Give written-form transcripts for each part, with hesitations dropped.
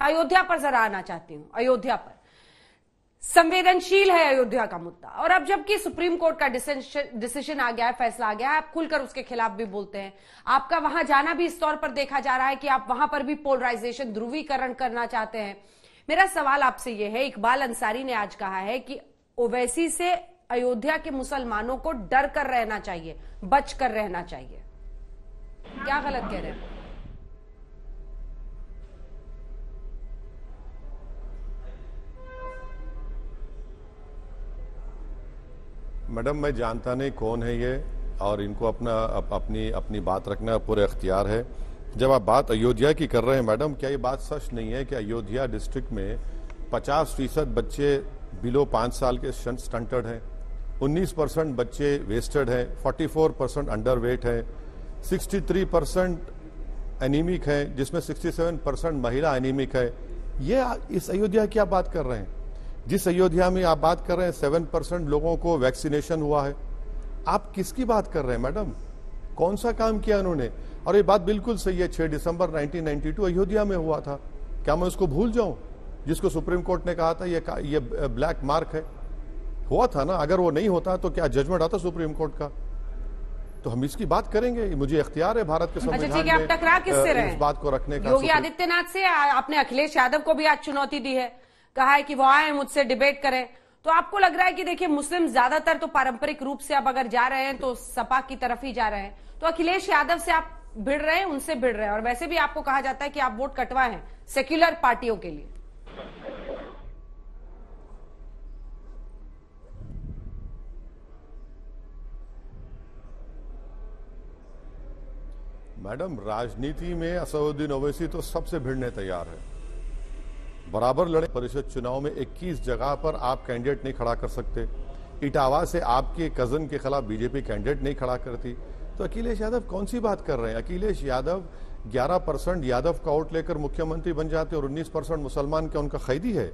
अयोध्या पर जरा आना चाहती हूं। अयोध्या पर संवेदनशील है अयोध्या का मुद्दा, और अब जबकि सुप्रीम कोर्ट का डिसीजन आ गया है, फैसला आ गया है, आप खुलकर उसके खिलाफ भी बोलते हैं। आपका वहां जाना भी इस तौर पर देखा जा रहा है कि आप वहां पर भी पोलराइजेशन, ध्रुवीकरण करना चाहते हैं। मेरा सवाल आपसे यह है, इकबाल अंसारी ने आज कहा है कि ओवैसी से अयोध्या के मुसलमानों को डर कर रहना चाहिए, बच कर रहना चाहिए। क्या गलत कह रहे हैं? मैडम, मैं जानता नहीं कौन है ये, और इनको अपनी बात रखना पूरा इख्तियार है। जब आप बात अयोध्या की कर रहे हैं मैडम, क्या ये बात सच नहीं है कि अयोध्या डिस्ट्रिक्ट में 50% बच्चे बिलो 5 साल के स्टंटेड हैं, 19% बच्चे वेस्टेड हैं, 44% अंडरवेट है, 63% एनीमिक है, जिसमें 67% महिला एनीमिक है। ये इस अयोध्या की आप बात कर रहे हैं? जिस अयोध्या में आप बात कर रहे हैं 7% लोगों को वैक्सीनेशन हुआ है, आप किसकी बात कर रहे हैं मैडम? कौन सा काम किया उन्होंने? और ये बात बिल्कुल सही है, 6 दिसंबर 1992 अयोध्या में हुआ था। क्या मैं उसको भूल जाऊं, जिसको सुप्रीम कोर्ट ने कहा था ये ब्लैक मार्क है? हुआ था ना। अगर वो नहीं होता तो क्या जजमेंट आता सुप्रीम कोर्ट का? तो हम इसकी बात करेंगे, मुझे इख्तियार है भारत के संविधान में। ठीक है, आप टकरा किससे रहे? इस बात को रखने का योगी आदित्यनाथ से। आपने अखिलेश यादव को भी आज चुनौती दी है, कहा है कि वो आए मुझसे डिबेट करें। तो आपको लग रहा है कि देखिए, मुस्लिम ज्यादातर तो पारंपरिक रूप से अब अगर जा रहे हैं तो सपा की तरफ ही जा रहे हैं, तो अखिलेश यादव से आप भिड़ रहे हैं, उनसे भिड़ रहे हैं। और वैसे भी आपको कहा जाता है कि आप वोट कटवा हैं सेक्युलर पार्टियों के लिए। मैडम, राजनीति में असदुद्दीन ओवैसी तो सबसे भिड़ने तैयार है, बराबर लड़े। परिषद चुनाव में 21 जगह पर आप कैंडिडेट नहीं खड़ा कर सकते। इटावा से आपके कजन के खिलाफ बीजेपी कैंडिडेट नहीं खड़ा करती, तो अखिलेश यादव कौन सी बात कर रहे हैं? अखिलेश यादव 11% यादव का वोट लेकर मुख्यमंत्री बन जाते और 19% मुसलमान का उनका कैदी है,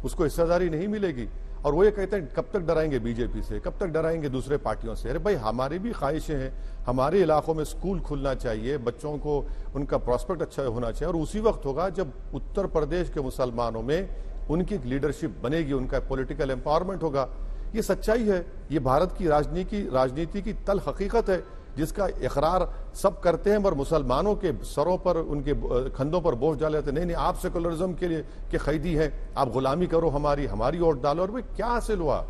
उसको हिस्सेदारी नहीं मिलेगी। और वो ये कहते हैं कब तक डराएंगे बीजेपी से, कब तक डराएंगे दूसरे पार्टियों से? अरे भाई, हमारी भी ख्वाहिशें हैं, हमारे इलाकों में स्कूल खुलना चाहिए, बच्चों को उनका प्रॉस्पेक्ट अच्छा होना चाहिए, और उसी वक्त होगा जब उत्तर प्रदेश के मुसलमानों में उनकी लीडरशिप बनेगी, उनका पॉलिटिकल एम्पावरमेंट होगा। ये सच्चाई है, ये भारत की राजनीति की तल हकीकत है, जिसका इकरार सब करते हैं, पर मुसलमानों के सरों पर, उनके कंधों पर बोझ डाले जाते। नहीं, आप सेकुलरिज्म के लिए के कैदी हैं, आप गुलामी करो हमारी वोट डालो। और भाई, क्या हासिल हुआ?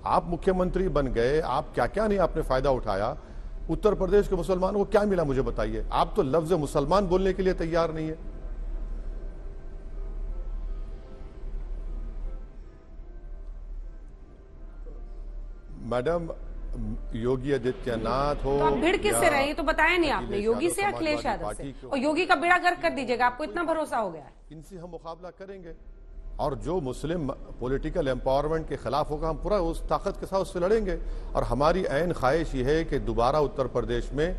आप मुख्यमंत्री बन गए, आप क्या क्या नहीं आपने फायदा उठाया? उत्तर प्रदेश के मुसलमानों को क्या मिला, मुझे बताइए। आप तो लफ्ज मुसलमान बोलने के लिए तैयार नहीं है। मैडम, योगी आदित्यनाथ हो, तो आप भिड़ किससे रहे? ये तो बताया नहीं आपने। योगी से, अखिलेश यादव से? और योगी का बेड़ा गर्क कर दीजिएगा, आपको इतना भरोसा हो गया है? इनसे हम मुकाबला करेंगे, और जो मुस्लिम पॉलिटिकल एम्पावरमेंट के खिलाफ होगा, हम पूरा उस ताकत के साथ उससे लड़ेंगे। और हमारी ऐन ख्वाहिश ये है कि दोबारा उत्तर प्रदेश में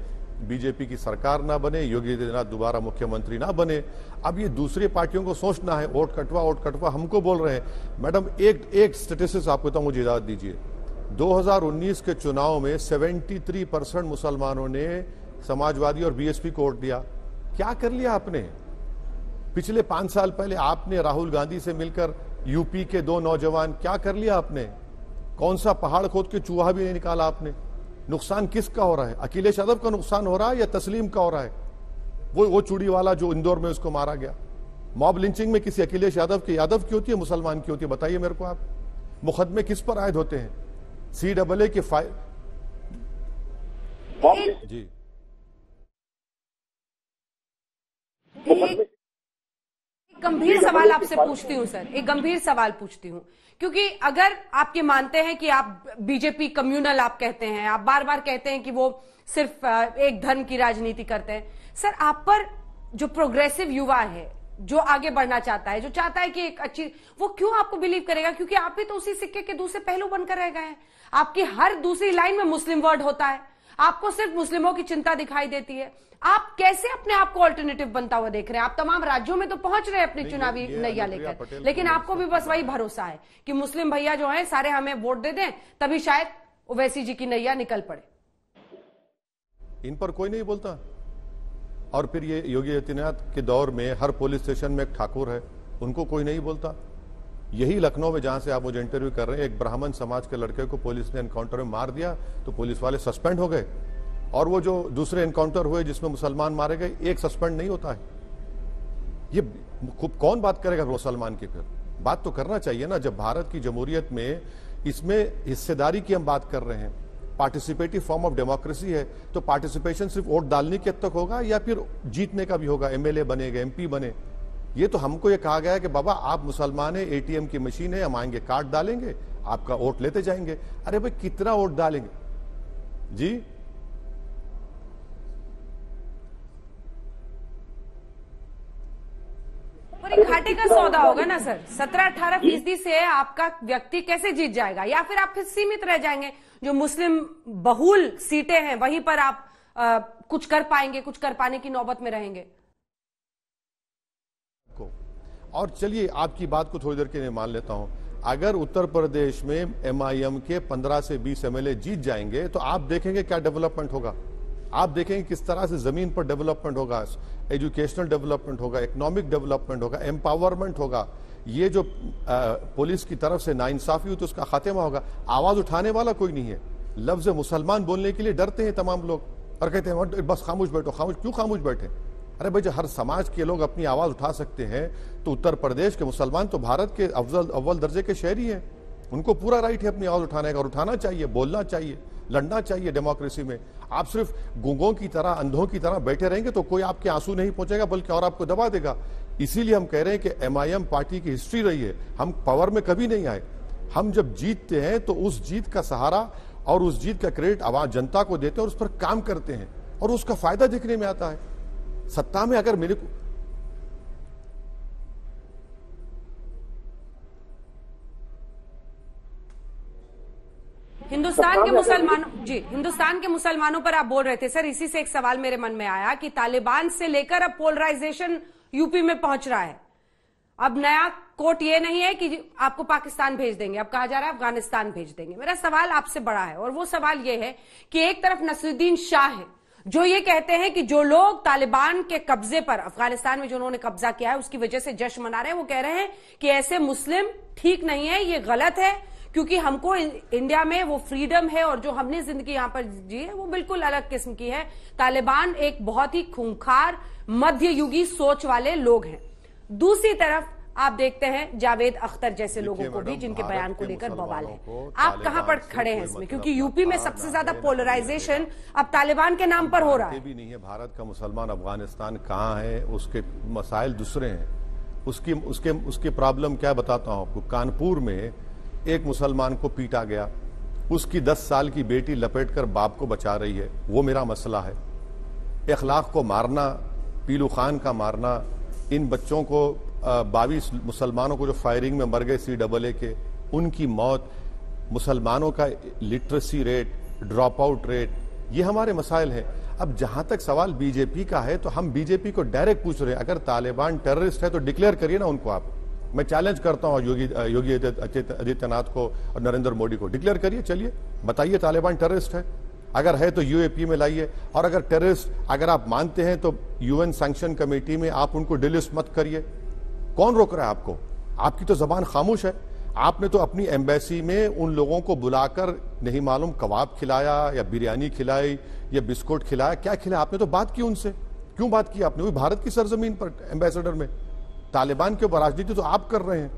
बीजेपी की सरकार ना बने, योगी आदित्यनाथ दोबारा मुख्यमंत्री ना बने। अब ये दूसरी पार्टियों को सोचना है, वोट कटवा हमको बोल रहे हैं। मैडम, एक स्टेटिस्टिक्स आपको तो मुझे इजाजत दीजिए। 2019 के चुनाव में 73% मुसलमानों ने समाजवादी और बीएसपी को वोट दिया। क्या कर लिया आपने? पिछले 5 साल पहले आपने राहुल गांधी से मिलकर यूपी के 2 नौजवान, क्या कर लिया आपने? कौन सा पहाड़ खोद के चूहा भी नहीं निकाला आपने? नुकसान किसका हो रहा है? अखिलेश यादव का नुकसान हो रहा है या तस्लीम का हो रहा है? वो चूड़ी वाला जो इंदौर में उसको मारा गया। मॉब लिंचिंग में किसी अखिलेश यादव की होती है, मुसलमान की होती है? बताइए मेरे को आप। मुकदमे किस पर आयद होते हैं? CAA के जी। गंभीर सवाल आपसे पूछती हूं सर, एक गंभीर सवाल पूछती हूं, क्योंकि अगर आप ये मानते हैं कि आप बीजेपी कम्युनल, आप कहते हैं, आप बार बार कहते हैं कि वो सिर्फ एक धर्म की राजनीति करते हैं, सर आप पर जो प्रोग्रेसिव युवा है, जो आगे बढ़ना चाहता है, जो चाहता है कि एक अच्छी, वो क्यों आपको बिलीव करेगा? क्योंकि आप भी तो उसी सिक्के के दूसरे पहलू बनकर रह गए हैं। आपकी हर दूसरी लाइन में मुस्लिम वर्ड होता है, आपको सिर्फ मुस्लिमों की चिंता दिखाई देती है। आप कैसे अपने आप को ऑल्टरनेटिव बनता हुआ देख रहे हैं? आप तमाम राज्यों में तो पहुंच रहे हैं अपनी चुनावी नैया लेकर, लेकिन आपको भी बस वही भरोसा है कि मुस्लिम भैया जो हैं सारे हमें वोट दे दें, तभी शायद ओवैसी जी की नैया निकल पड़े। इन पर कोई नहीं बोलता। और फिर ये योगी आदित्यनाथ के दौर में हर पुलिस स्टेशन में एक ठाकुर है, उनको कोई नहीं बोलता। यही लखनऊ में जहां से आप मुझे इंटरव्यू कर रहे हैं, एक ब्राह्मण समाज के लड़के को पुलिस ने एनकाउंटर में मार दिया तो पुलिस वाले सस्पेंड हो गए, और वो जो दूसरे एनकाउंटर हुए जिसमें मुसलमान मारे गए, एक सस्पेंड नहीं होता है। ये कौन बात करेगा मुसलमान की? फिर बात तो करना चाहिए ना। जब भारत की जमहूरियत में इसमें हिस्सेदारी की हम बात कर रहे हैं, पार्टिसिपेटिव फॉर्म ऑफ डेमोक्रेसी है, तो पार्टिसिपेशन सिर्फ वोट डालने के हद तक होगा या फिर जीतने का भी होगा? एमएलए बनेगा, एमपी बने। ये तो हमको ये कहा गया है कि बाबा आप मुसलमान है, एटीएम की मशीन है, हम आएंगे कार्ड डालेंगे, आपका वोट लेते जाएंगे। अरे भाई कितना वोट डालेंगे जी? घाटे का सौदा होगा ना सर। 17-18% से आपका व्यक्ति कैसे जीत जाएगा? या फिर आप फिर सीमित रह जाएंगे, जो मुस्लिम बहुल सीटें हैं वहीं पर आप कुछ कर पाएंगे, कुछ कर पाने की नौबत में रहेंगे? और चलिए आपकी बात को थोड़ी देर के लिए मान लेता हूं, अगर उत्तर प्रदेश में एमआईएम के 15 से 20 एमएलए जीत जाएंगे तो आप देखेंगे क्या डेवलपमेंट होगा। आप देखेंगे किस तरह से जमीन पर डेवलपमेंट होगा, एजुकेशनल डेवलपमेंट होगा, इकोनॉमिक डेवलपमेंट होगा, एम्पावरमेंट होगा। ये जो पुलिस की तरफ से नाइंसाफी हुई तो उसका खात्मा होगा। आवाज उठाने वाला कोई नहीं है। लफ्ज मुसलमान बोलने के लिए डरते हैं तमाम लोग और कहते हैं बस खामोश बैठो। खामोश क्यों खामोश बैठे? अरे भाई, जो हर समाज के लोग अपनी आवाज उठा सकते हैं तो उत्तर प्रदेश के मुसलमान तो भारत के अव्वल दर्जे के शहरी हैं, उनको पूरा राइट है अपनी आवाज उठाने का, और उठाना चाहिए, बोलना चाहिए, लड़ना चाहिए डेमोक्रेसी में। आप सिर्फ गूंगों की तरह, अंधों की तरह बैठे रहेंगे तो कोई आपके आंसू नहीं पहुंचेगा, बल्कि और आपको दबा देगा। इसीलिए हम कह रहे हैं कि एमआईएम पार्टी की हिस्ट्री रही है, हम पावर में कभी नहीं आए। हम जब जीतते हैं तो उस जीत का सहारा और उस जीत का क्रेडिट आवाज जनता को देते हैं और उस पर काम करते हैं और उसका फायदा दिखने में आता है। सत्ता में अगर मेरे को हिंदुस्तान के मुसलमानों पर आप बोल रहे थे सर, इसी से एक सवाल मेरे मन में आया कि तालिबान से लेकर अब पोलराइजेशन यूपी में पहुंच रहा है। अब नया कोट ये नहीं है कि आपको पाकिस्तान भेज देंगे, अब कहा जा रहा है अफगानिस्तान भेज देंगे। मेरा सवाल आपसे बड़ा है और वो सवाल ये है कि एक तरफ नसरुद्दीन शाह है जो ये कहते हैं कि जो लोग तालिबान के कब्जे पर, अफगानिस्तान में जो उन्होंने कब्जा किया है उसकी वजह से जश्न मना रहे हैं, वो कह रहे हैं कि ऐसे मुस्लिम ठीक नहीं है, ये गलत है, क्योंकि हमको इंडिया में वो फ्रीडम है और जो हमने जिंदगी यहां पर जी है वो बिल्कुल अलग किस्म की है। तालिबान एक बहुत ही खूंखार मध्ययुगी सोच वाले लोग हैं। दूसरी तरफ आप देखते हैं जावेद अख्तर जैसे लोगों को भी, जिनके बयान को लेकर बवाल है। आप कहां पर खड़े हैं इसमें? क्योंकि यूपी में सबसे ज्यादा पोलराइजेशन अब तालिबान के नाम पर हो रहा है। भी नहीं है भारत का मुसलमान अफगानिस्तान कहां है, उसके मसाइल दूसरे हैं। उसकी प्रॉब्लम क्या बताता हूं आपको। कानपुर में एक मुसलमान को पीटा गया, उसकी 10 साल की बेटी लपेटकर बाप को बचा रही है, वो मेरा मसला है। इखलाक को मारना, पीलू खान का मारना, इन बच्चों को 22 मुसलमानों को जो फायरिंग में मर गए CAA के, उनकी मौत, मुसलमानों का literacy rate, drop out rate, ये हमारे मसाइल हैं। अब जहां तक सवाल बीजेपी का है तो हम बीजेपी को डायरेक्ट पूछ रहे हैं, अगर तालिबान टेररिस्ट है तो डिक्लेयर करिए ना उनको। आप, मैं चैलेंज करता हूं योगी आदित्यनाथ को और नरेंद्र मोदी को, डिक्लेयर करिए, चलिए बताइए तालिबान टेररिस्ट है। अगर है तो यूएपी में लाइए, और अगर टेररिस्ट अगर आप मानते हैं तो UN सैंक्शन कमेटी में आप उनको डिलिस्ट मत करिए। कौन रोक रहा है आपको? आपकी तो जबान खामोश है। आपने तो अपनी एम्बेसी में उन लोगों को बुलाकर नहीं मालूम कबाब खिलाया या बिरयानी खिलाई या बिस्कुट खिलाया, क्या खिलाया? आपने तो बात की उनसे। क्यों बात की आपने? वही भारत की सरजमीन पर एम्बेसडर में। तालिबान के ऊपर राजनीति तो आप कर रहे हैं।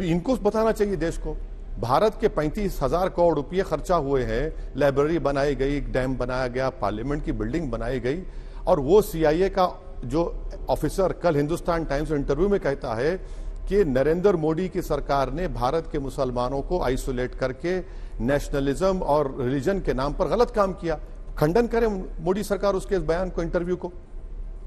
इनको बताना चाहिए देश को। भारत के 35,000 करोड़ रुपये खर्चा हुए हैं, लाइब्रेरी बनाई गई, डैम बनाया गया, पार्लियामेंट की बिल्डिंग बनाई गई, और वो CIA का जो ऑफिसर कल हिंदुस्तान टाइम्स इंटरव्यू में कहता है कि नरेंद्र मोदी की सरकार ने भारत के मुसलमानों को आइसोलेट करके नेशनलिज्म और रिलीजन के नाम पर गलत काम किया। खंडन करें मोदी सरकार उसके इस बयान को, इंटरव्यू को।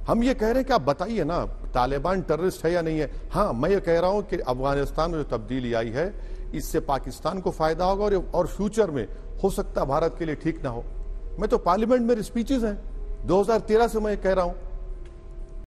हम ये कह रहे हैं कि आप बताइए ना तालिबान टेररिस्ट है या नहीं है। हाँ, मैं ये कह रहा हूं कि अफगानिस्तान में जो तब्दीली आई है इससे पाकिस्तान को फायदा होगा और फ्यूचर में हो सकता भारत के लिए ठीक ना हो। मैं तो पार्लियामेंट में स्पीचेस हैं 2013 से मैं कह रहा हूं